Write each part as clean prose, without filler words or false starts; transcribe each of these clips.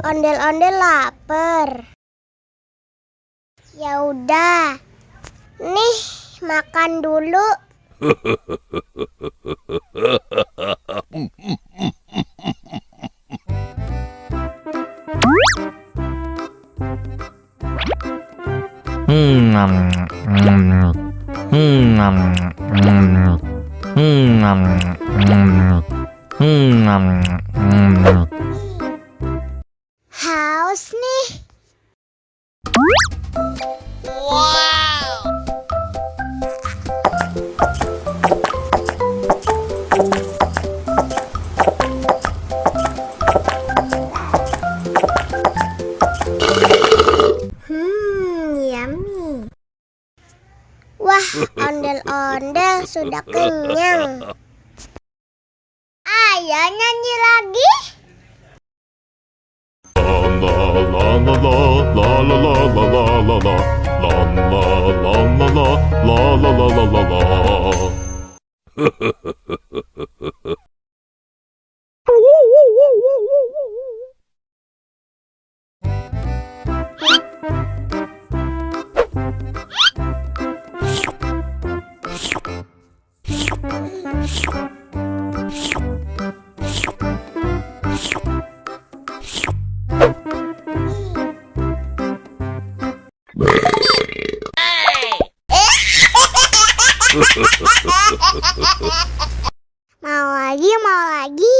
Ondel-ondel lapar. Ya udah. Nih, makan dulu. Haus nih. Wow. Yummy. Wah, ondel-ondel sudah kenyang. Ayo nyanyi lagi. Mau lagi, mau lagi.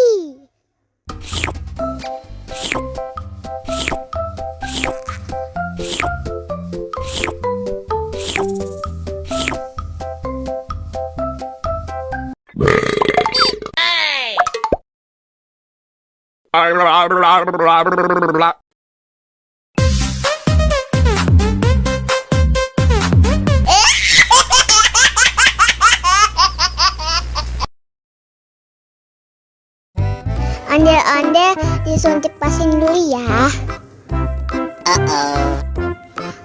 Ondel-ondel disuntik vaksin dulu ya.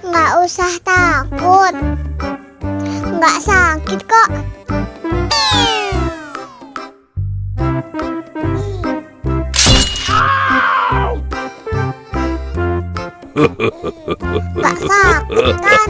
Nggak usah takut. Nggak sakit kok. Nggak sakit kan?